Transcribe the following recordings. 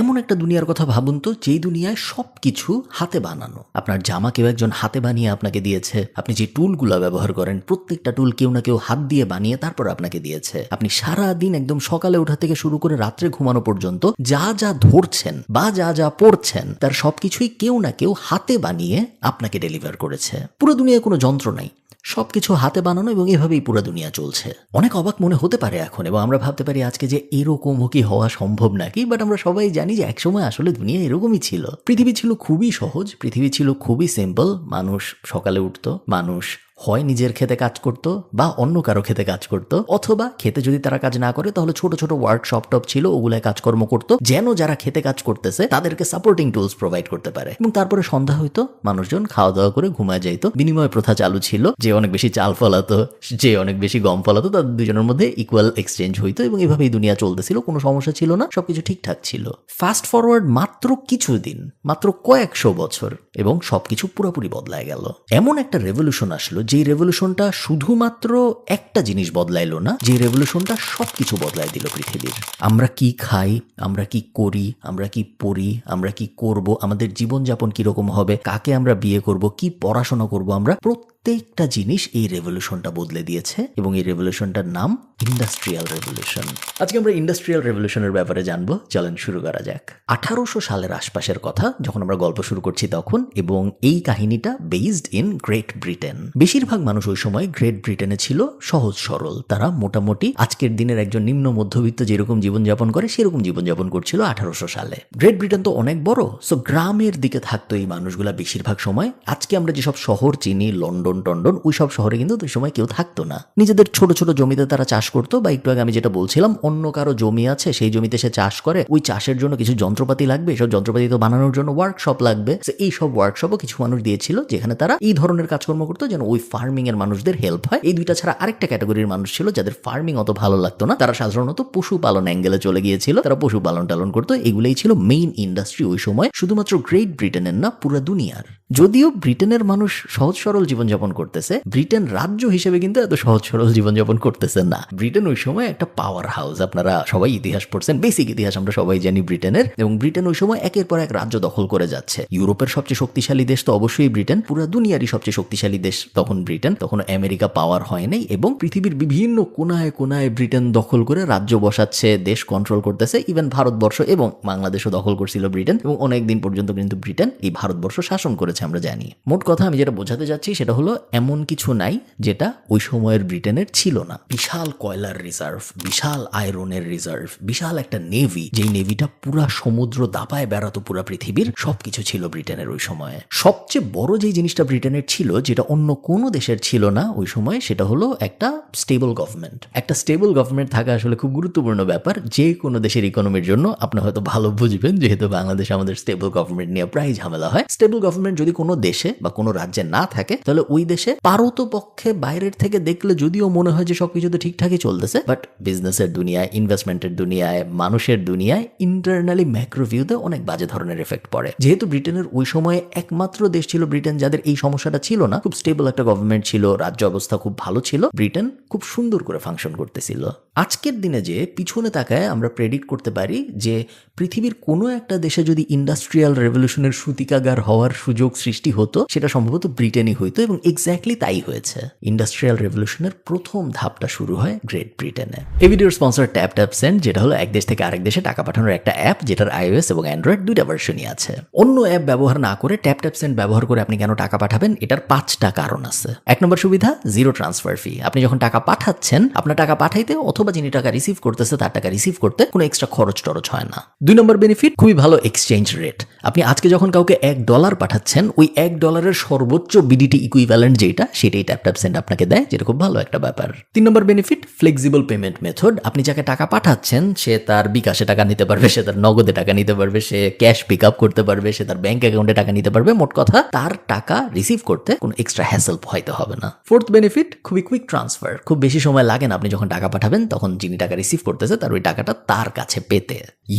এমন একটা দুনিয়ার কথা ভাবুন তো, যেই দুনিয়ায় সবকিছু হাতে বানানো। আপনার জামা কেউ একজন হাতে বানিয়ে আপনাকে দিয়েছে। আপনি যে টুলগুলো ব্যবহার করেন প্রত্যেকটা টুল কেউ না কেউ হাত দিয়ে বানিয়ে তারপর আপনাকে দিয়েছে। আপনি সারা দিন একদম সকালে ওঠা থেকে শুরু করে রাত্রে ঘুমানো পর্যন্ত যা যা ধরছেন বা যা যা পড়ছেন তার সবকিছুই কেউ না কেউ হাতে বানিয়ে আপনাকে ডেলিভার করেছে। পুরো দুনিয়ায় কোনো যন্ত্র নাই, সবকিছু হাতে বানানো, এবং এভাবেই পুরো দুনিয়া চলছে। অনেক অবাক মনে হতে পারে এখন, এবং আমরা ভাবতে পারি আজকে যে এরকমও কি হওয়া সম্ভব নাকি, বাট আমরা সবাই জানি যে একসময় আসলে দুনিয়া এরকমই ছিল। পৃথিবী ছিল খুবই সহজ, পৃথিবী ছিল খুবই সিম্পল। মানুষ সকালে উঠতো, মানুষ হয় নিজের খেতে কাজ করতো বা অন্য কারো খেতে কাজ করতো, অথবা খেতে যদি তারা কাজ না করে তাহলে ছোট ছোট ওয়ার্কশপ টপ ছিল, ওগুলায় কাজকর্ম করতো যেন যারা খেতে কাজ করতেছে তাদেরকে সাপোর্টিং টুলস প্রোভাইড করতে পারে। এবং তারপরে সন্ধ্যা হইতো, মানুষজন খাওয়া দাওয়া করে ঘুমায় যাইতো। বিনিময় প্রথা চালু ছিল, যে অনেক বেশি চাল ফলাতো, যে অনেক বেশি গম ফলাতো, তাদের দুজনের মধ্যে ইকুয়াল এক্সচেঞ্জ হইতো, এবং এভাবেই দুনিয়া চলতেছিল। কোনো সমস্যা ছিল না, সবকিছু ঠিকঠাক ছিল। ফাস্ট ফরওয়ার্ড মাত্র কিছুদিন, মাত্র কয়েকশো বছর, এবং সবকিছু পুরোপুরি বদলায় গেল। এমন একটা রেভলিউশন আসলো, যে রেভলিউশনটা শুধুমাত্র একটা জিনিস বদলাইলো না, যে রেভলিউশনটা সবকিছু বদলাই দিল পৃথিবীর। আমরা কি খাই, আমরা কি করি, আমরা কি পড়ি, আমরা কি করব, আমাদের জীবনযাপন কিরকম হবে, কাকে আমরা বিয়ে করব, কি পড়াশোনা করব, আমরা প্রত্যেকটা জিনিস এই রেভলিউশনটা বদলে দিয়েছে, এবং এই রেভলিউশনটার নাম ইন্ডাস্ট্রিয়াল রেভলিউশন। আজকে আমরা ইন্ডাস্ট্রিয়াল রেভলিউশনের ব্যাপারে জানবো। চলেন শুরু করা যাক। 1800 সালের আশপাশের কথা যখন আমরা গল্প শুরু করছি তখন, এবং এই কাহিনীটা বেসড ইন গ্রেট ব্রিটেন। বেশিরভাগ মানুষ ওই সময় গ্রেট ব্রিটেনে ছিল সহজ সরল। তারা মোটামুটি আজকের দিনের একজন নিম্ন মধ্যবিত্ত যেরকম জীবনযাপন করে সেরকম জীবনযাপন করছিল 1800 সালে। গ্রেট ব্রিটেন তো অনেক বড়, সো গ্রামের দিকে থাকতো এই মানুষগুলা বেশিরভাগ সময়। আজকে আমরা যেসব শহর চিনি, লন্ডন টন্ডন, ওই সব শহরে কিন্তু ওই সময় কেউ থাকতো না। নিজেদের ছোট ছোট জমিতে তারা চাষ করতো, বা একটু আগে আমি যেটা বলছিলাম, অন্য কারো জমি আছে, সেই জমিতে সে চাষ করে, ওই চাষের জন্য কিছু যন্ত্রপাতি লাগবে, এসব যন্ত্রপাতি তো বানানোর জন্য ওয়ার্কশপ লাগবে। এই সব ওয়ার্কশপও কিছু মানুষ দিয়েছিল, যেখানে তারা এই ধরনের কাজকর্ম করতো যেন ওই ফার্মিং এর মানুষদের হেল্প হয়। এই দুইটা ছাড়া আরেকটা ক্যাটাগরির মানুষ ছিল যাদের ফার্মিং অত ভালো লাগতো না, তারা সাধারণত পশুপালন অ্যাঙ্গেলে চলে গিয়েছিল, তারা পশুপালন টালন করতো। এগুলোই ছিল মেইন ইন্ডাস্ট্রি ওই সময়, শুধুমাত্র গ্রেট ব্রিটেনের না, পুরো দুনিয়ার। যদিও ব্রিটেনের মানুষ সহজ সরল জীবনযাপন করতেছে, ব্রিটেন রাজ্য হিসেবে কিন্তু এত সহজ সরল জীবনযাপন করতেছে না। ব্রিটেন ওই সময় একটা পাওয়ার হাউস। আপনারা সবাই ইতিহাস পড়ছেন, বেসিক ইতিহাস আমরা সবাই জানি ব্রিটেনের, এবং ব্রিটেন ওই সময় একের পর এক রাজ্য দখল করে যাচ্ছে। ইউরোপের সবচেয়ে শক্তিশালী দেশ তো অবশ্যই ব্রিটেন, পুরো দুনিয়ারই সবচেয়ে শক্তিশালী দেশ তখন ব্রিটেন। তখন আমেরিকা পাওয়ার হয় নাই, এবং পৃথিবীর বিভিন্ন কোনায় কোনায় ব্রিটেন দখল করে রাজ্য বসাচ্ছে, দেশ কন্ট্রোল করতেছে। ইভেন ভারতবর্ষ এবং বাংলাদেশও দখল করছিল ব্রিটেন, এবং অনেকদিন পর্যন্ত কিন্তু ব্রিটেন এই ভারতবর্ষ শাসন করেছে, আমরা জানি। মোট কথা আমি যেটা বোঝাতে যাচ্ছি সেটা হলো, এমন কিছু নাই যেটা ওই সময়ের ব্রিটেনের ছিল না। বিশাল কয়লার রিজার্ভ, বিশাল আয়রনের রিজার্ভ, বিশাল একটা নেভি, যেই নেভিটা পুরা সমুদ্র দাপায় বেড়াতো পুরা পৃথিবীর, সবকিছু ছিল ব্রিটেনের ওই সময়ে। সবচেয়ে বড় যে জিনিসটা ব্রিটেনের ছিল, যেটা অন্য কোনো দেশের ছিল না ওই সময়, সেটা হলো একটা স্টেবল গভর্নমেন্ট। একটা স্টেবল গভর্নমেন্ট থাকা আসলে খুব গুরুত্বপূর্ণ ব্যাপার যে কোনো দেশের ইকোনমির জন্য। আপনি হয়তো ভালো বুঝবেন, যেহেতু বাংলাদেশ আমাদের স্টেবল গভর্নমেন্ট নিয়ে প্রায় ঝামেলা হয়। স্টেবল গভর্নমেন্ট যদি কোনো দেশে বা কোনো রাজ্যে না থাকে, তাহলে ওই দেশে পারতপক্ষে বাইরের থেকে দেখলে যদিও মনে হয় যে সবকিছু তো ঠিকঠাকই চলতেছে, বাট বিজনেসের দুনিয়ায়, ইনভেস্টমেন্টের দুনিয়ায়, মানুষের দুনিয়ায় ইন্টারনালি ম্যাক্রোভিউতে অনেক বাজে ধরনের এফেক্ট পড়ে। যেহেতু ব্রিটেনের ওই সময়ে একমাত্র দেশ ছিল ব্রিটেন যাদের এই সমস্যাটা ছিল না, খুব স্টেবল একটা গভর্নমেন্ট ছিল, রাজ্য অবস্থা খুব ভালো ছিল, ব্রিটেন খুব সুন্দর করে ফাংশন করতেছিল। আজকের দিনে যে পিছনে তাকায় আমরা প্রেডিক্ট করতে পারি যে পৃথিবীর কোনো একটা দেশে যদি ইন্ডাস্ট্রিয়াল রেভলিউশনের সূতিকাগার হওয়ার সুযোগ সৃষ্টি হতো, সেটা সম্ভবত ব্রিটেনই হইতো, এবং এক্স্যাক্টলি তাই হয়েছে। ইন্ডাস্ট্রিয়াল রেভলিউশনের প্রথম ধাপটা শুরু হয় গ্রেট ব্রিটেনে। এই ভিডিওর স্পন্সর ট্যাপসেন্ড, যেটা হলো এক দেশ থেকে আরেক দেশে টাকা পাঠানোর একটা অ্যাপ, যেটার iOS এবং অ্যান্ড্রয়েড দুইটা ভার্সনই আছে। অন্য অ্যাপ ব্যবহার না করে ট্যাপসেন্ড ব্যবহার করে আপনি কেন টাকা পাঠাবেন, এটার 5টা কারণ আছে। 1 নম্বর সুবিধা, জিরো ট্রান্সফার ফি। আপনি যখন টাকা পাঠাচ্ছেন, আপনার টাকা পাঠাইতে অথবা যিনি টাকা রিসিভ করতেছে তার টাকা রিসিভ করতে কোনো এক্সট্রা খরচ টরচ হয় না। 2 নম্বর বেনিফিট, খুবই ভালো এক্সচেঞ্জ রেট। আপনি আজকে যখন কাউকে $1 পাঠাচ্ছেন, ওই $1 সর্বোচ্চ বিডিটি ইকুইভ্যালেন্ট যেটা, সেটাই ট্যাপসেন্ড আপনাকে দেয়, যেটা খুব ভালো একটা ব্যাপার। 3 নম্বর বেনিফিট, ফ্লেক্সিবল পেমেন্ট মেথড। আপনি যাকে টাকা পাঠাচ্ছেন, সে তার বিকাশে টাকা নিতে পারবে, সে তার নগদে টাকা নিতে পারবে, সে ক্যাশ পিক আপ করতে পারবে, সে তার ব্যাংক অ্যাকাউন্টে টাকা নিতে পারবে। মোট কথা, তার টাকা রিসিভ করতে কোনো এক্সট্রা হ্যাসেল হইতে হবে না। 4th বেনিফিট, খুবই কুইক ট্রান্সফার। খুব বেশি সময় লাগে না, আপনি যখন টাকা পাঠাবেন তখন যিনি টাকা রিসিভ করতেছে তার ওই টাকাটা তার কাছে পেতে।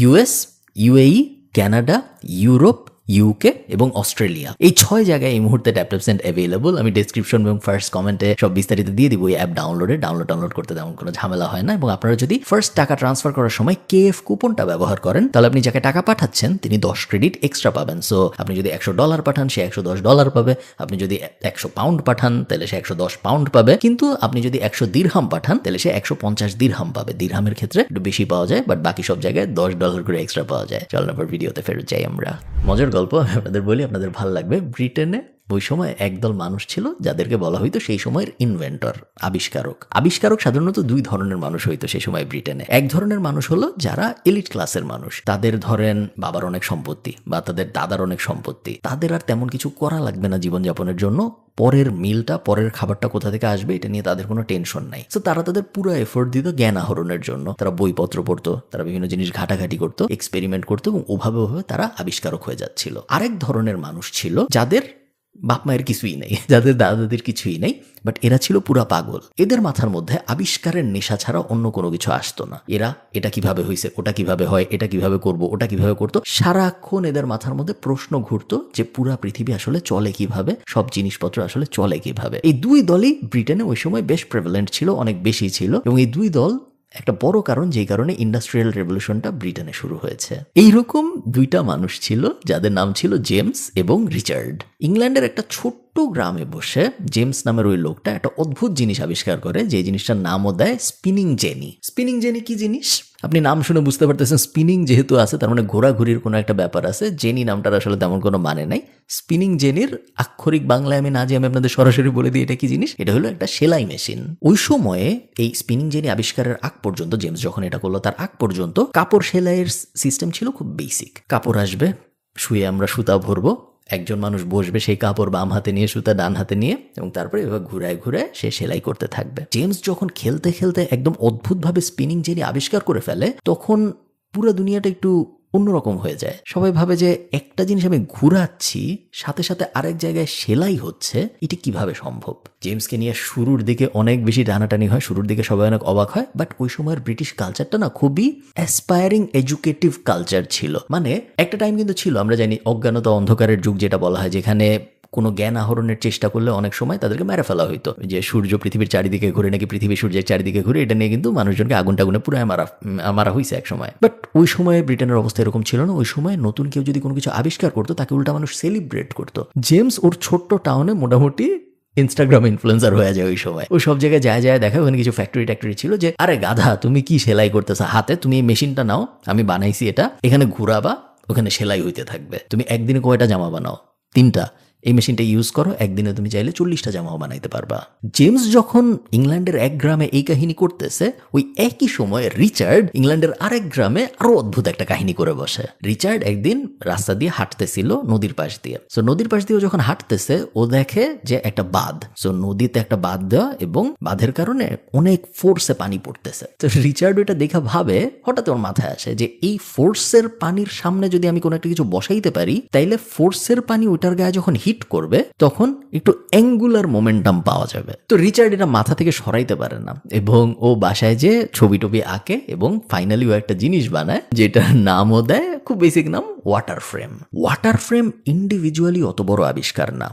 US, UAE, Canada, Europe, UK এবং অস্ট্রেলিয়া। এই 6 জায়গায় এই মুহূর্তে ট্যাপ অ্যাভেলেবল। আমি ডেসক্রিপশন এবং ফার্স্ট কমেন্টে সব বিস্তারিত দিয়ে দিব। এই অ্যাপ ডাউনলোড করতে তেমন কোনো ঝামেলা হয় না। এবং আপনারা যদি ফার্স্ট টাকা ট্রান্সফার করার সময় কেএফ কুপনটা ব্যবহার করেন, তাহলে আপনি যাকে টাকা পাঠাচ্ছেন তিনি 10 ক্রেডিট এক্সট্রা পাবেন। সো আপনি যদি $100 পাঠান, সে $110 পাবে। আপনি যদি 100 পাউন্ড পাঠান, তাহলে সে 110 পাউন্ড পাবে। কিন্তু আপনি যদি 100 দিরহাম পাঠান, তাহলে সে 150 দিরহাম পাবে। দিরহামের ক্ষেত্রে একটু বেশি পাওয়া যায়, বাট বাকি সব জায়গায় $10 করে এক্সট্রা পাওয়া যায়। চলুন আবার ভিডিওতে ফেরত যাই আমরা। মজার গল্প আমি আপনাদের বলি, আপনাদের ভালো লাগবে। ব্রিটেনে ওই সময় একদল মানুষ ছিল যাদেরকে বলা হইতো সেই সময়ের ইনভেন্টর, আবিষ্কারক সাধারণত 2 ধরনের মানুষ হইতো সেই সময় ব্রিটেনে। এক ধরনের মানুষ হলো যারা এলিট ক্লাসের মানুষ, তাদের ধরেন বাবার অনেক সম্পত্তি বা তাদের দাদার অনেক সম্পত্তি, তাদের আর তেমন কিছু করা লাগবে না জীবনযাপনের জন্য। পরের মিলটা, পরের খাবারটা কোথা থেকে আসবে এটা নিয়ে তাদের কোনো টেনশন নাই। তো তারা তাদের পুরো এফোর্ট দিত জ্ঞান আহরণের জন্য। তারা বইপত্র পড়তো, তারা বিভিন্ন জিনিস ঘাটাঘাটি করতো, এক্সপেরিমেন্ট করতো, এবং ওভাবে তারা আবিষ্কারক হয়ে যাচ্ছিল। আরেক ধরনের মানুষ ছিল যাদের বাপ মায়ের কিছুই নেই, যাদের দাদা দাদির কিছুই নেই, বাট এরা ছিল পুরা পাগল। এদের মাথার মধ্যে আবিষ্কারের নেশা ছাড়া অন্য কোনো কিছু আসতো না। এরা এটা কিভাবে হয়েছে, ওটা কিভাবে হয়, এটা কিভাবে করব, ওটা কিভাবে করতো, সারাক্ষণ এদের মাথার মধ্যে প্রশ্ন ঘুরতো যে পুরা পৃথিবী আসলে চলে কিভাবে, সব জিনিসপত্র আসলে চলে কিভাবে। এই 2 দলই ব্রিটেনে ওই সময় বেশ প্রেভেলেন্ট ছিল, অনেক বেশি ছিল। এবং এই 2 দল একটা বড় কারণ যেই কারণে ইন্ডাস্ট্রিয়াল রেভলিউশনটা ব্রিটেনে শুরু হয়েছে। এইরকম 2টা মানুষ ছিল যাদের নাম ছিল জেমস এবং রিচার্ড। ইংল্যান্ডের একটা ছোট্ট গ্রামে বসে জেমস নামের ওই লোকটা একটা অদ্ভুত জিনিস আবিষ্কার করে, যে জিনিসটার নামও দেয় স্পিনিং জেনি। স্পিনিং জেনি কি জিনিস আপনি নাম শুনে বুঝতে পারতেছেন। স্পিনিং যেহেতু আছে তার মানে ঘোরাঘুরির কোনো একটা ব্যাপার আছে। জেনি নামটার আসলে তেমন কোনো মানে নাই। স্পিনিং জেনির আক্ষরিক বাংলায় আমি না যে আমি আপনাদের সরাসরি বলে দিই এটা কি জিনিস। এটা হলো একটা সেলাই মেশিন। ওই সময়ে এই স্পিনিং জেনি আবিষ্কারের আগ পর্যন্ত, জেমস যখন এটা করলো তার আগ পর্যন্ত কাপড় সেলাইয়ের সিস্টেম ছিল খুব বেসিক। কাপড় আসবে, শুয়ে আমরা সুতা ভরবো, একজন মানুষ বসবে সেই কাপড় বাম হাতে নিয়ে, সুতা ডান হাতে নিয়ে, এবং তারপরে এভাবে ঘুরায় ঘুরায় সে সেলাই করতে থাকবে। জেমস যখন খেলতে খেলতে একদম অদ্ভুতভাবে স্পিনিং জেনি আবিষ্কার করে ফেলে, তখন পুরো দুনিয়াটা একটু অন্যরকম হয়ে যায়। সবাই ভাবে যে একটা জিনিস আমি ঘুরাচ্ছি, সাথে সাথে আরেক জায়গায় সেলাই হচ্ছে, এটা কিভাবে সম্ভব। জেমসকে নিয়ে শুরুর দিকে অনেক বেশি টানাটানি হয়, শুরুর দিকে সবাই অনেক অবাক হয়। বাট ওই সময়ের ব্রিটিশ কালচারটা না খুবই অ্যাসপায়ারিং এডুকেটিভ কালচার ছিল। মানে একটা টাইম কিন্তু ছিল, আমরা জানি অজ্ঞানতা অন্ধকারের যুগ যেটা বলা হয়, যেখানে কোনো জ্ঞান আহরণের চেষ্টা করলে অনেক সময় তাদেরকে মেরে ফেলা হইতো। যে সূর্য পৃথিবীর চারিদিকে ঘুরে নাকি পৃথিবী সূর্যের চারিদিকে ঘুরে, এটা নিয়ে কিন্তু মানুষজনকে আগুন টাগুনে পুরো মারা হয়েছে এক সময়। বাট ওই সময় ব্রিটেনের অবস্থা এরকম ছিল না। ওই সময় নতুন কেউ যদি কোনো কিছু আবিষ্কার করতো তাকে উল্টা মানুষ সেলিব্রেট করতো। জেমস ওর ছোট্ট টাউনে মোটামুটি ইনস্টাগ্রাম ইনফ্লুয়েন্সার হয়ে যায় ওই সময়। ওই সব জায়গায় যায় দেখা, ওখানে কিছু ফ্যাক্টরি ছিল যে আরে গাধা তুমি কি সেলাই করতেছ হাতে, তুমি এই মেশিনটা নাও, আমি বানাইছি এটা, এখানে ঘুরাবা, ওখানে সেলাই হইতে থাকবে। তুমি একদিনে কয়টা জামা বানাও? 3টা। এই মেশিনটা ইউজ করো, একদিনে তুমি চাইলে 40টা জামাও বানাইতে পারবা। জেমস যখন ইংল্যান্ডের এক গ্রামে এই কাহিনী করতেছে, ওই একই সময় রিচার্ড ইংল্যান্ডের আরেক গ্রামে আরো অদ্ভুত একটা কাহিনী করে বসে। রিচার্ড একদিন রাস্তা দিয়ে হাঁটতেছিল নদীর পাশ দিয়ে। সো নদীর পাশ দিয়ে যখন হাঁটতেছে, ও দেখে যে একটা বাঁধ। সো নদীতে একটা বাঁধ দেওয়া এবং বাঁধের কারণে অনেক ফোর্সে পানি পড়তেছে। তো রিচার্ড ওইটা দেখা ভাবে, হঠাৎ ওর মাথায় আসে যে এই ফোর্সের পানির সামনে যদি আমি কোনো একটা কিছু বসাইতে পারি, তাইলে ফোর্সের পানি ওইটার গায়ে যখন হিট করবে তখন একটু অ্যাঙ্গুলার মোমেন্টাম পাওয়া যাবে। তো রিচার্ড এটা মাথা থেকে সরাইতে পারে না, এবং ও বাসায় যে ছবি টবি আঁকে, এবং ফাইনালি ও একটা জিনিস বানায় যেটার নামও দেয়, খুব বেসিক নাম, water frame. Water frame individually অত বড় আবিষ্কার না,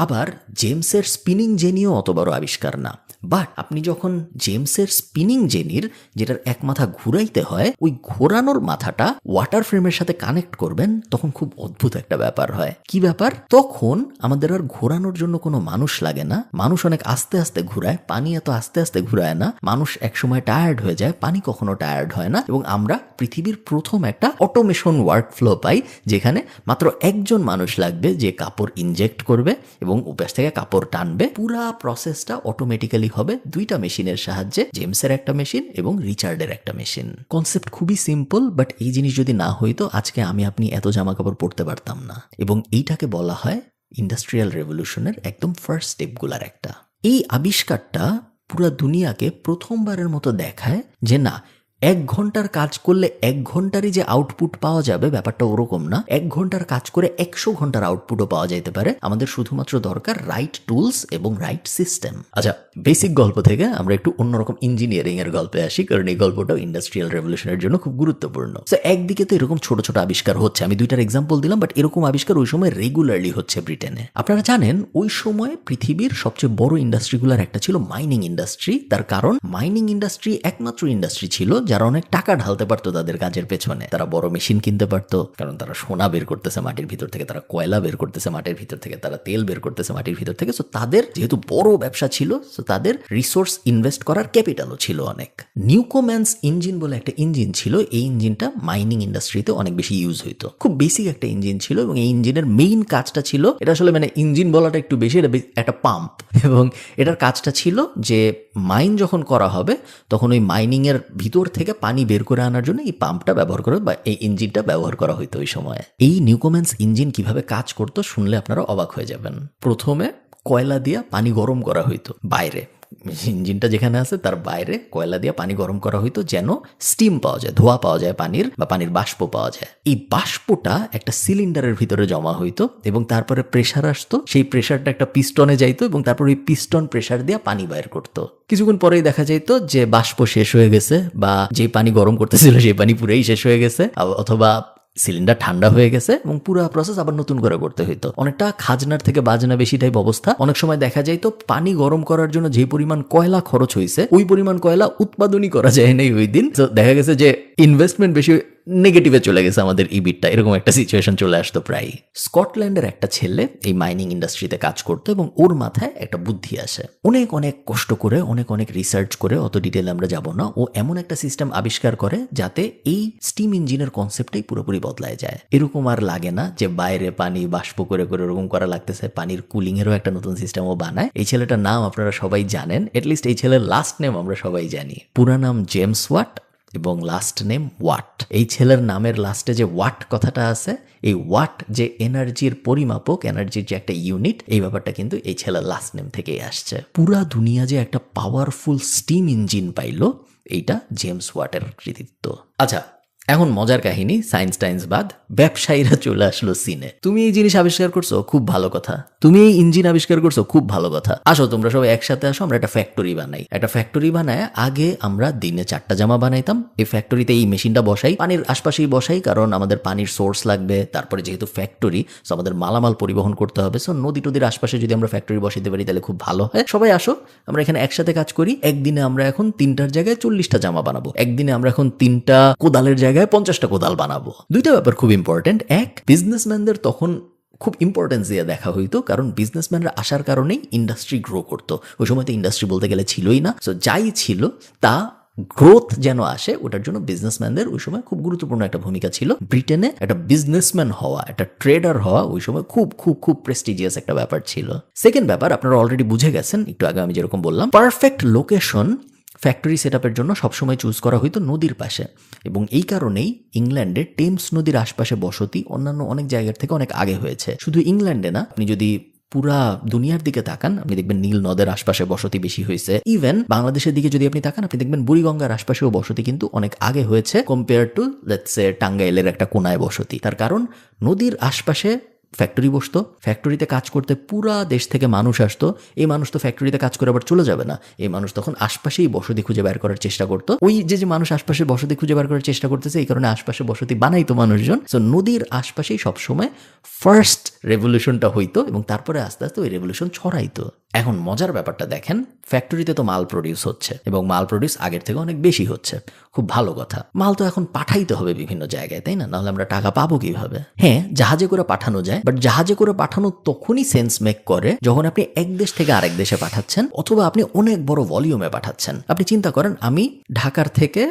আবার জেমসের স্পিনিং জেনিও অত বড় আবিষ্কার না। বাট আপনি যখন জেমসের স্পিনিং জেনির, যেটার এক মাথা ঘুরাইতে হয়, ওই ঘোরানোর মাথাটা ওয়াটার ফ্রেমের সাথে কানেক্ট করবেন, তখন খুব অদ্ভুত একটা ব্যাপার হয়। কি ব্যাপার? তখন আমাদের আর ঘোরানোর জন্য কোনো মানুষ লাগে না। মানুষ অনেক আস্তে আস্তে ঘুরায়, পানি এত আস্তে আস্তে ঘুরায় না। মানুষ একসময় টায়ার্ড হয়ে যায়, পানি কখনো টায়ার্ড হয় না। এবং আমরা পৃথিবীর প্রথম একটা অটোমেশন ওয়ার্ক ফ্লো পাই, যেখানে মাত্র একজন মানুষ লাগবে যে কাপড় ইনজেক্ট করবে এবং উপাস থেকে কাপড় টানবে। পুরা প্রসেসটা অটোমেটিক্যালি হবে 2টা মেশিনের সাহায্যে, জেমসের একটা মেশিন এবং রিচার্ডের একটা মেশিন। কনসেপ্ট খুবই সিম্পল, বাট এই জিনিস যদি না হইতো আজকে আমি আপনি এত জামা কাপড় পরতে পারতাম না। এবং এইটাকে বলা হয় ইন্ডাস্ট্রিয়াল রেভলিউশনের একদম ফার্স্ট স্টেপগুলার একটা। এই আবিষ্কারটা পুরা দুনিয়াকে প্রথমবারের মতো দেখায় যে না, 1 ঘন্টার কাজ করলে 1 ঘন্টারই যে আউটপুট পাওয়া যাবে ব্যাপারটা ওরকম না। 1 ঘন্টার কাজ করে 100 ঘন্টার আউটপুটও পাওয়া যেতে পারে। আমাদের শুধুমাত্র দরকার রাইট টুলস এবং রাইট সিস্টেম। আচ্ছা, বেসিক গল্প থেকে আমরা একটু অন্যরকম ইঞ্জিনিয়ারিং এর গল্পে আসি, কারণ এই গল্পটাও ইন্ডাস্ট্রিয়াল রেভলিউশনের জন্য খুব গুরুত্বপূর্ণ। তো একদিকে তো এরকম ছোট ছোট আবিষ্কার হচ্ছে, আমি 2টার এক্সাম্পল দিলাম, বাট এরকম আবিষ্কার ওই সময় রেগুলারলি হচ্ছে ব্রিটেনে। আপনারা জানেন ওই সময় পৃথিবীর সবচেয়ে বড় ইন্ডাস্ট্রিগুলোর একটা ছিল মাইনিং ইন্ডাস্ট্রি। তার কারণ মাইনিং ইন্ডাস্ট্রি একমাত্র ইন্ডাস্ট্রি ছিল যারা অনেক টাকা ঢালতে পারতো তাদের কাজের পেছনে। তারা বড় মেশিন কিনতে পারতো, কারণ তারা সোনা বের করতেছে মাটির ভিতর থেকে, তারা কয়লা বের করতেছে মাটির ভিতর থেকে, তারা তেল বের করতেছে মাটির ভিতর থেকে। সো তাদের যেহেতু বড় ব্যবসা ছিল, সো তাদের রিসোর্স ইনভেস্ট করার ক্যাপিটালও ছিল অনেক। নিউকোম্যান্স ইঞ্জিন বলে একটা ইঞ্জিন ছিল, এই ইঞ্জিনটা মাইনিং ইন্ডাস্ট্রিতে অনেক বেশি ইউজ হইতো। খুব বেসিক একটা ইঞ্জিন ছিল এবং এই ইঞ্জিনের মেইন কাজটা ছিল, এটা আসলে মানে ইঞ্জিন বলাটা একটু বেশি, এটা একটা পাম্প, এবং এটার কাজটা ছিল যে মাইন যখন করা হবে তখন ওই মাইনিং এর ভিতর থেকে পানি বের করে আনার জন্য এই পাম্পটা ব্যবহার করে বা এই ইঞ্জিনটা ব্যবহার করা হইতো ওই সময়। এই নিউকোম্যান্স ইঞ্জিন কিভাবে কাজ করতো শুনলে আপনারা অবাক হয়ে যাবেন। প্রথমে কয়লা দিয়ে পানি গরম করা হইতো বাইরে, ইঞ্জিনটা যেখানে আছে তার বাইরে কয়লা দিয়ে পানি গরম করা হইতো যেন স্টিম পাওয়া যায়, ধোঁয়া পাওয়া যায় পানির, বা পানির বাষ্প পাওয়া যায়। এই বাষ্পটা একটা সিলিন্ডারের ভিতরে জমা হইতো এবং তারপরে প্রেসার আসতো, সেই প্রেসারটা একটা পিস্টনে যাইতো এবং তারপর ওই পিস্টন প্রেসার দিয়ে পানি বাইর করতো। কিছুক্ষণ পরেই দেখা যাইতো যে বাষ্প শেষ হয়ে গেছে, বা যে পানি গরম করতেছিল সেই পানি পুরোই শেষ হয়ে গেছে, অথবা সিলিন্ডার ঠান্ডা হয়ে গেছে এবং পুরো প্রসেস আবার নতুন করে করতে হইতো। অনেকটা খাজনার থেকে বাজনা বেশি টাইপ অবস্থা। অনেক সময় দেখা যায় তো পানি গরম করার জন্য যে পরিমাণ কয়লা খরচ হয়েছে ওই পরিমাণ কয়লা উৎপাদনই করা যায় নাই ওই দিন। তো দেখা গেছে যে ইনভেস্টমেন্ট বেশি নেগেটিভে চলে গেছে আমাদের ইবিটটা, এরকম একটা সিচুয়েশন চলে আসতো প্রায়। স্কটল্যান্ডের একটা ছেলে এই মাইনিং ইন্ডাস্ট্রিতে কাজ করতো এবং ওর মাথায় একটা বুদ্ধি আসে। অনেক অনেক কষ্ট করে, অনেক অনেক রিসার্চ করে, অত ডিটেলে আমরা যাব না, ও এমন একটা সিস্টেম আবিষ্কার করে যাতে এই স্টিম ইঞ্জিনের কনসেপ্টটাই পুরোপুরি বদলায় যায়। এরকম আর লাগে না যে বাইরে পানি বাষ্প করে করে ওরকম করা লাগতেছে, পানির কুলিং এরও একটা নতুন সিস্টেমও বানায়। এই ছেলেটার নাম আপনারা সবাই জানেন, এটলিস্ট এই ছেলের লাস্ট নেম আমরা সবাই জানি। পুরো নাম জেমস ওয়াট এবং লাস্ট নেম ওয়াট। এই ছেলের নামের লাস্টে যে ওয়াট কথাটা আছে, এই ওয়াট যে এনার্জির পরিমাপক, এনার্জির যে একটা ইউনিট, এই ব্যাপারটা কিন্তু এই ছেলের লাস্ট নেম থেকেই আসছে। পুরা দুনিয়া যে একটা পাওয়ারফুল স্টিম ইঞ্জিন পাইলো, এইটা জেমস ওয়াটের কৃতিত্ব। আচ্ছা, এখন মজার কাহিনী, সায়েন্স টাইন্স বাদ, ব্যবসায়ীরা চলে আসলো সিনে। তুমি এই জিনিস আবিষ্কার করছো, খুব ভালো কথা। তুমি এই ইঞ্জিন আবিষ্কার করছো, খুব ভালো কথা। আসো তোমরা সবাই একসাথে আসো, আমরা একটা ফ্যাক্টরি বানাই। একটা ফ্যাক্টরি বানায় আগে আমরা দিনে 4টা জামা বানাইতাম। এই ফ্যাক্টরিতে এই মেশিনটা বসাই, পানির আশপাশেই বসাই, কারণ আমাদের পানির সোর্স লাগবে। তারপরে যেহেতু ফ্যাক্টরি, সো আমাদের মালামাল পরিবহন করতে হবে, সো নদী টদির আশপাশে যদি আমরা ফ্যাক্টরি বসাইতে পারি তাহলে খুব ভালো হয়। সবাই আসো, আমরা এখানে একসাথে কাজ করি। একদিনে আমরা এখন 3টার জায়গায় 40টা জামা বানাবো। একদিনে আমরা এখন 3টা কোদালের জায়গায় 50টা কোদাল বানাবো। দুইটা ব্যাপার খুব ইম্পর্টেন্ট। এক, বিজনেসম্যানদের তখন খুব ইম্পর্টেন্স দিয়ে দেখা হইতো, কারণ বিজনেসম্যানরা আসার কারণেই ইন্ডাস্ট্রি গ্রো করতো। ওই সময় তো ইন্ডাস্ট্রি বলতে গেলে ছিলই না, সো যাই ছিল তা গ্রোথ যেন আসে ওটার জন্য বিজনেসম্যানদের ওই সময় খুব গুরুত্বপূর্ণ একটা ভূমিকা ছিল। ব্রিটেনে একটা বিজনেসম্যান হওয়া, একটা ট্রেডার হওয়া ওই সময় খুব খুব খুব প্রেস্টিজিয়াস একটা ব্যাপার ছিল। সেকেন্ড ব্যাপার, আপনারা অলরেডি বুঝে গেছেন একটু আগে আমি যেরকম বললাম, পারফেক্ট লোকেশন ফ্যাক্টরি সেটআপের জন্য সবসময় চুজ করা হইতো নদীর পাশে, এবং এই কারণেই ইংল্যান্ডে টেমস নদীর আশপাশে বসতি অন্যান্য অনেক জায়গার থেকে অনেক আগে হয়েছে। শুধু ইংল্যান্ডে না, আপনি যদি পুরা দুনিয়ার দিকে তাকান আপনি দেখবেন নীল নদের আশপাশে বসতি বেশি হয়েছে। ইভেন বাংলাদেশের দিকে যদি আপনি তাকান আপনি দেখবেন বুড়িগঙ্গার আশপাশেও বসতি কিন্তু অনেক আগে হয়েছে কম্পেয়ার টু লেটস সে টাঙ্গাইলের একটা কোনায় বসতি। তার কারণ নদীর আশপাশে ফ্যাক্টরি বসতো, ফ্যাক্টরিতে কাজ করতে পুরা দেশ থেকে মানুষ আসতো। এই মানুষ তো ফ্যাক্টরিতে কাজ করে আবার চলে যাবে না, এই মানুষ তখন আশপাশেই বসতি খুঁজে বের করার চেষ্টা করতো। ওই যে মানুষ আশপাশে বসতি খুঁজে বের করার চেষ্টা করতেছে, এই কারণে আশপাশে বসতি বানাইতো মানুষজন। সো নদীর আশপাশেই সবসময় ফার্স্ট রেভলিউশনটা হইতো এবং তারপরে আস্তে আস্তে ওই রেভলিউশন ছড়াইতো। এখন মজার ব্যাপারটা দেখেন, ফ্যাক্টরিতে তো মাল প্রডিউস হচ্ছে এবং মাল প্রডিউস আগের থেকে অনেক বেশি হচ্ছে, খুব ভালো কথা। মাল তো এখন পাঠাইতে হবে বিভিন্ন জায়গায়, তাই না? নাহলে আমরা টাকা পাবো কিভাবে? হ্যাঁ, জাহাজে করে পাঠানো যায়, বাট জাহাজে করে পাঠানো তখনই সেন্স মেক করে যখন আপনি এক দেশ থেকে আরেক দেশে পাঠাচ্ছেন, অথবা আপনি অনেক বড় ভলিউমে পাঠাচ্ছেন। আপনি চিন্তা করেন, আমি ঢাকার থেকে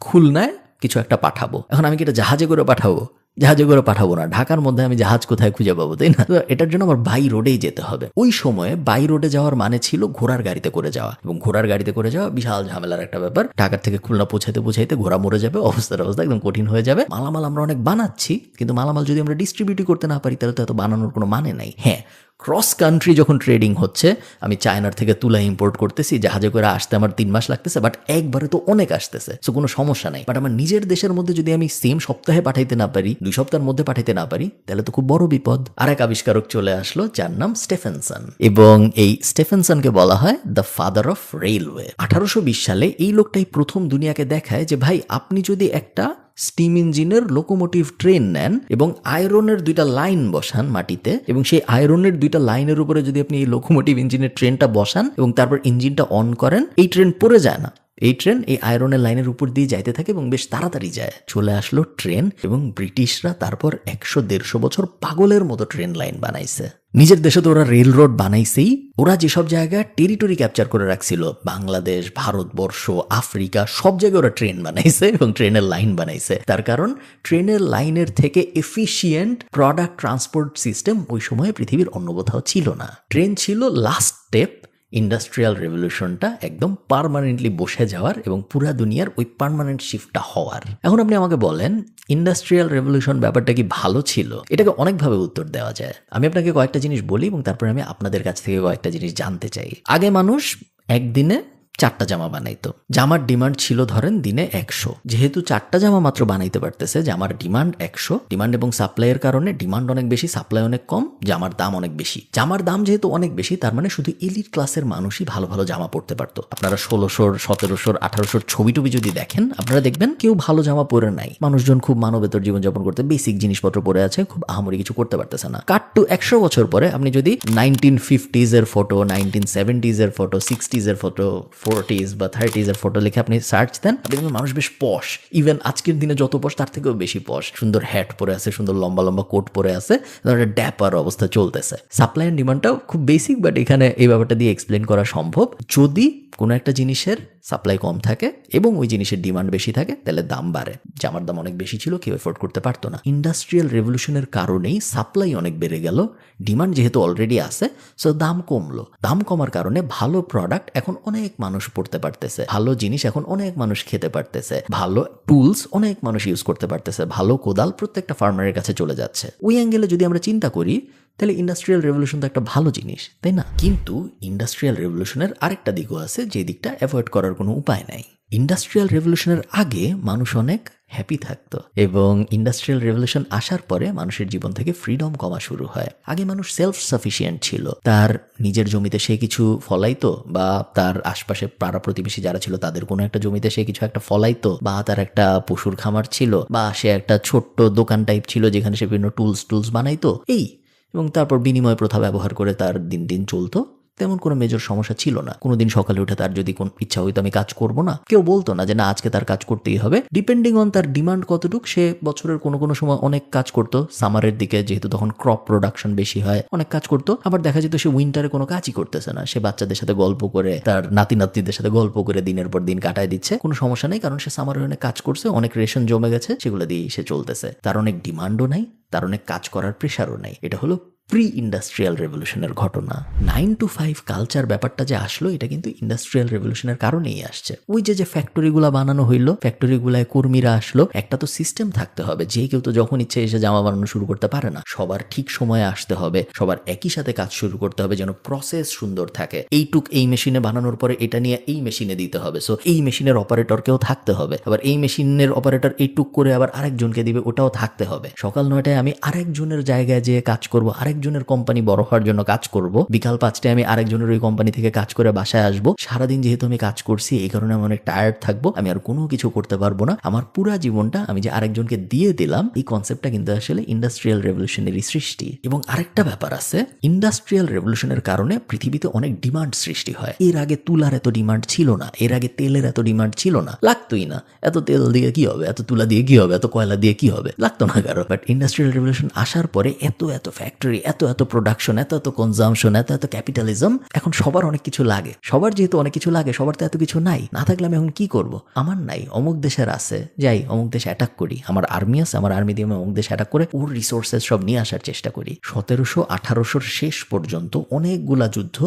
খুলনায় কিছু একটা পাঠাবো, এখন আমি কি এটা জাহাজে করে পাঠাবো? জাহাজে করে পাঠাবো না, ঢাকার মধ্যে আমি জাহাজ কোথায় খুঁজে পাবো, তাই না? তো এটার জন্য আমার বাই রোডেই যেতে হবে। ওই সময়ে বাই রোডে যাওয়ার মানে ছিল ঘোড়ার গাড়িতে করে যাওয়া, এবং ঘোড়ার গাড়িতে করে যাওয়া বিশাল ঝামেলার একটা ব্যাপার। ঢাকার থেকে খুলনা পৌঁছাইতে ঘোড়া মরে যাবে, অবস্থা একদম কঠিন হয়ে যাবে। মালামাল আমরা অনেক বানাচ্ছি, কিন্তু মালামাল যদি আমরা ডিস্ট্রিবিউট করতে না পারি তাহলে তো এত বানানোর কোনো মানে নাই। হ্যাঁ, ক্রস কান্ট্রি যখন ট্রেডিং হচ্ছে, আমি চায়নার থেকে তুলা ইম্পোর্ট করতেছি, জাহাজে করে আসতে আমার 3 মাস লাগতেছে, বাট একবারে তো অনেক আসতেছে, সো কোনো সমস্যা নাই। বাট আমার নিজের দেশের মধ্যে যদি আমি সেম সপ্তাহে পাঠাইতে না পারি, 2 সপ্তাহের মধ্যে পাঠাইতে না পারি, তাহলে তো খুব বড় বিপদ। আরেক আবিষ্কারক চলে আসলো যার নাম স্টেফেনসন, এবং এই স্টেফেনসনকে বলা হয় দ্য ফাদার অফ রেলওয়ে। 1820 সালে এই লোকটাই প্রথম দুনিয়াকে দেখায় যে ভাই, আপনি যদি একটা স্টিম ইঞ্জিনের লোকোমোটিভ ট্রেন নেন এবং আয়রনের 2টা লাইন বসান মাটিতে, এবং সেই আয়রনের 2টা লাইনের উপরে যদি আপনি এই লোকোমোটিভ ইঞ্জিনের ট্রেনটা বসান এবং তারপর ইঞ্জিনটা অন করেন, এই ট্রেন পড়ে যায় না। এই ট্রেন এই আয়রনের লাইনের উপর দিয়ে যাইতে থাকে এবং বেশ তাড়াতাড়ি যায়। চলে আসলো ট্রেন, এবং ব্রিটিশরা তারপর 100-150 বছর পাগলের মতো ট্রেন লাইন বানাইছে। নিজের দেশে তো ওরা রেল রোড বানাইছেই, ওরা যেসব জায়গায় টেরিটরি ক্যাপচার করে রাখছিল, বাংলাদেশ, ভারতবর্ষ, আফ্রিকা, সব জায়গায় ওরা ট্রেন বানাইছে এবং ট্রেনের লাইন বানাইছে। তার কারণ ট্রেনের লাইনের থেকে এফিশিয়েন্ট প্রোডাক্ট ট্রান্সপোর্ট সিস্টেম ওই সময়ে পৃথিবীর অন্য কোথাও ছিল না। ট্রেন ছিল লাস্ট স্টেপ ইন্ডাস্ট্রিয়াল রেভলিউশনটা একদম পার্মানেন্টলি বসে যাওয়ার এবং পুরা দুনিয়ার ওই পার্মানেন্ট শিফটটা হওয়ার। এখন আপনি আমাকে বলেন, ইন্ডাস্ট্রিয়াল রেভলিউশন ব্যাপারটা কি ভালো ছিল? এটাকে অনেকভাবে উত্তর দেওয়া যায়। আমি আপনাকে কয়েকটা জিনিস বলি এবং তারপরে আমি আপনাদের কাছ থেকে কয়েকটা জিনিস জানতে চাই। আগে মানুষ একদিনে 4টা জামা বানাইতো। জামার ডিমান্ড ছিল ধরেন দিনে 100। যেহেতু 4টা জামা মাত্র বানাইতে পারতেছে, জামার ডিমান্ড 100, ডিমান্ড এবং সাপ্লাইয়ের কারণে ডিমান্ড অনেক বেশি, সাপ্লাই অনেক কম, জামার দাম অনেক বেশি। জামার দাম যেহেতু অনেক বেশি, তার মানে শুধু এলিট ক্লাসের মানুষই ভালো ভালো জামা পরতে পারতো। আপনারা 1600, 1700, 1800 ছবি টবি যদি দেখেন, আপনারা দেখবেন কেউ ভালো জামা পরে নাই। মানুষজন খুব মানবেতর জীবনযাপন করতে বেসিক জিনিসপত্র পরে আছে, খুব আহামরি কিছু করতে পারতেছে না। কাট টু 100 বছর পরে আপনি যদি 1950s এর ফটো, 1970s এর ফটো, 60s এর ফটো, 40s বা 30s এর ফটো লিখে আপনি সার্চ দেন, আপনি দেখবেন মানুষ বেশ পশ। ইভেন আজকের দিনে যত পশ তার থেকেও বেশি পশ। সুন্দর হ্যাট পরে আছে, সুন্দর লম্বা লম্বা কোট পরে আছে, ড্যাপার অবস্থা চলতেছে। সাপ্লাই অ্যান্ড ডিমান্ডটাও খুব বেসিক, বাট এখানে এই ব্যাপারটা দিয়ে এক্সপ্লেন করা সম্ভব। যদি কোনো একটা জিনিসের সাপ্লাই কম থাকে এবং ওই জিনিসের ডিমান্ড বেশি থাকে, তাহলে দাম বাড়ে। জামার দাম অনেক বেশি ছিল, কেউ এফোর্ড করতে পারতো না। ইন্ডাস্ট্রিয়াল রেভলিউশনের কারণেই সাপ্লাই অনেক বেড়ে গেল, ডিমান্ড যেহেতু অলরেডি আছে, সো দাম কমলো। দাম কমার কারণে ভালো প্রোডাক্ট এখন অনেক মানুষ পড়তে পারতেছে, ভালো জিনিস এখন অনেক মানুষ খেতে পারতেছে, ভালো টুলস অনেক মানুষ ইউজ করতে পারতেছে, ভালো কোদাল প্রত্যেকটা ফার্মারের কাছে চলে যাচ্ছে। ওই অ্যাঙ্গেলে যদি আমরা চিন্তা করি, তাহলে ইন্ডাস্ট্রিয়াল রেভলিউশন তো একটা ভালো জিনিস, তাই না? কিন্তু ইন্ডাস্ট্রিয়াল রেভলিউশনের আরেকটা দিকও আছে, যে দিকটা অ্যাভয়েড করার কোনো উপায় নাই। ইন্ডাস্ট্রিয়াল রেভলিউশনের আগে মানুষ অনেক হ্যাপি থাকতো, এবং ইন্ডাস্ট্রিয়াল রেভলিউশন আসার পরে মানুষের জীবন থেকে ফ্রিডম কমা শুরু হয়। আগে মানুষ সেলফ সাফিসিয়েন্ট ছিল, তার নিজের জমিতে সে কিছু ফলাইতো, বা তার আশপাশে পাড়া প্রতিবেশী যারা ছিল তাদের কোনো একটা জমিতে সে কিছু একটা ফলাইতো, বা তার একটা পশুর খামার ছিল, বা সে একটা ছোট্ট দোকান টাইপ ছিল যেখানে সে বিভিন্ন টুলস বানাইতো, এবং তারপর বিনিময় প্রথা ব্যবহার করে তার দিন দিন চলতো। তেমন কোনো মেজর সমস্যা ছিল না। কোনোদিন সকালে উঠে তার যদি কোন ইচ্ছা হইতো আমি কাজ করব না, কেউ বলতো না যে না আজকে তার কাজ করতেই হবে। ডিপেন্ডিং অন তার ডিমান্ড কতটুক, সে বছরের কোনো সময় অনেক কাজ করতো। সামারের দিকে যেহেতু তখন ক্রপ প্রোডাকশন বেশি হয়, অনেক কাজ করতো। আবার দেখা যেত সে উইন্টারে কোনো কাজই করতেছে না, সে বাচ্চাদের সাথে গল্প করে, তার নাতিদের সাথে গল্প করে দিনের পর দিন কাটায় দিচ্ছে। কোনো সমস্যা নেই, কারণ সে সামারে অনেক কাজ করছে, অনেক রেশন জমে গেছে, সেগুলো দিয়ে সে চলতেছে। তার অনেক ডিমান্ডও নাই, তার অনেক কাজ করার প্রেশারও নাই। এটা হলো প্রি ইন্ডাস্ট্রিয়াল রেভলিউশনের ঘটনা। 9 to 5 কালচার ব্যাপারটা যে আসলো, এটা কিন্তু ইন্ডাস্ট্রিয়াল রেভলিউশনের কারণেই আসছে। ওই যে ফ্যাক্টরিগুলা বানানো হইলো, ফ্যাক্টরিগুলায় কর্মীরা আসলো, একটা তো সিস্টেম থাকতে হবে। যে কেউ তো যখন ইচ্ছে এসে জামা বানানো শুরু করতে পারে না। সবার ঠিক সময়ে আসতে হবে, সবার একই সাথে কাজ শুরু করতে হবে, যেন প্রসেস সুন্দর থাকে। এইটুক এই মেশিনে বানানোর পরে এটা নিয়ে এই মেশিনে দিতে হবে, সো এই মেশিনের অপারেটরকেও থাকতে হবে। আবার এই মেশিনের অপারেটর এইটুক করে আবার আরেকজনকে দিবে, ওটাও থাকতে হবে। সকাল 9টায় আমি আরেকজনের জায়গায় যেয়ে কাজ করব, আরেকজনের কোম্পানি বড় হওয়ার জন্য কাজ করব। বিকাল 5টায় আমি আরেকজনের ওই কোম্পানি থেকে কাজ করে বাসায় আসবো। সারাদিন যেহেতু আমি কাজ করছি, এই কারণে আমি অনেক টায়ার্ড থাকবো, আমি আর কোনো কিছু করতে পারবো না। আমার পুরা জীবনটা আমি যে আরেকজনকে দিয়ে দিলাম, এই কনসেপ্টটা কিন্তু আসলে ইন্ডাস্ট্রিয়াল রেভলিউশনেরই সৃষ্টি। এবং আরেকটা ব্যাপার আছে, ইন্ডাস্ট্রিয়াল রেভলিউশনের কারণে পৃথিবীতে অনেক ডিমান্ড সৃষ্টি হয়। এর আগে তুলার এত ডিমান্ড ছিল না, এর আগে তেলের এত ডিমান্ড ছিল না, লাগতোই না। এত তেল দিয়ে কি হবে, এত তুলা দিয়ে কি হবে, এত কয়লা দিয়ে কি হবে, লাগতো না কারো। বাট ইন্ডাস্ট্রিয়াল রেভলিউশন আসার পরে এত ফ্যাক্টরি, এত প্রোডাকশন, এত কনজামশন, এত ক্যাপিটালিজম, এখন সবার অনেক কিছু লাগে। সবার যেহেতু অনেক কিছু লাগে, সবার তো এত কিছু নাই। না থাকলে আমি এখন কি করব? আমার নাই, অমুক দেশের আছে, যাই অমুক দেশে অ্যাটাক করি। আমার আর্মি আছে, আমার আর্মি দিয়ে আমি অমুক দেশে অ্যাটাক করে ওর রিসোর্সেস সব নিয়ে আসার চেষ্টা করি। 1700-1800 শেষ পর্যন্ত অনেকগুলা যুদ্ধ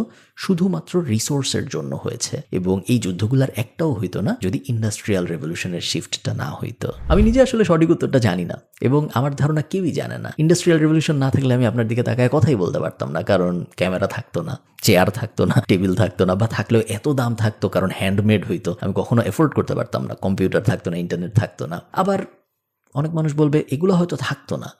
শুধুমাত্র রিসোর্সের জন্য হয়েছে, এবং এই যুদ্ধগুলার একটাও হইতো না যদি ইন্ডাস্ট্রিয়াল রেভলিউশনের শিফটটা না হইতো। আমি নিজে আসলে সঠিক উত্তরটা জানি না, এবং আমার ধারণা কেউই জানে না। ইন্ডাস্ট্রিয়াল রেভলিউশন না থাকলে আমি আপনার দিকে তাকায় কথাই বলতে পারতাম না, কারণ ক্যামেরা থাকতো না, চেয়ার থাকতো না, টেবিল থাকতো না, বা থাকলেও এত দাম থাকতো কারণ হ্যান্ডমেড হইতো, আমি কখনো এফোর্ড করতে পারতাম না। কম্পিউটার থাকতো না, ইন্টারনেট থাকতো না। আবার অনেক মানুষ বলবে এগুলো হয়তো থাকতো না,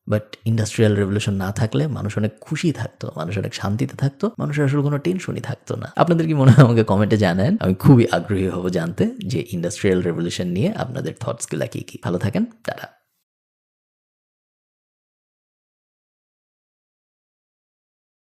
বাট ইন্ডাস্ট্রিয়াল রেভলিউশন না থাকলে মানুষ অনেক খুশি থাকতো, মানুষ অনেক শান্তিতে থাকতো, মানুষের আসলে কোনো টেনশনই থাকতো না। আপনাদের কি মনে হয় আমাকে কমেন্টে জানান, আমি খুবই আগ্রহী হব জানতে যে ইন্ডাস্ট্রিয়াল রেভলিউশন নিয়ে আপনাদের থটসগুলা কি কি। ভালো থাকেন, টাটা।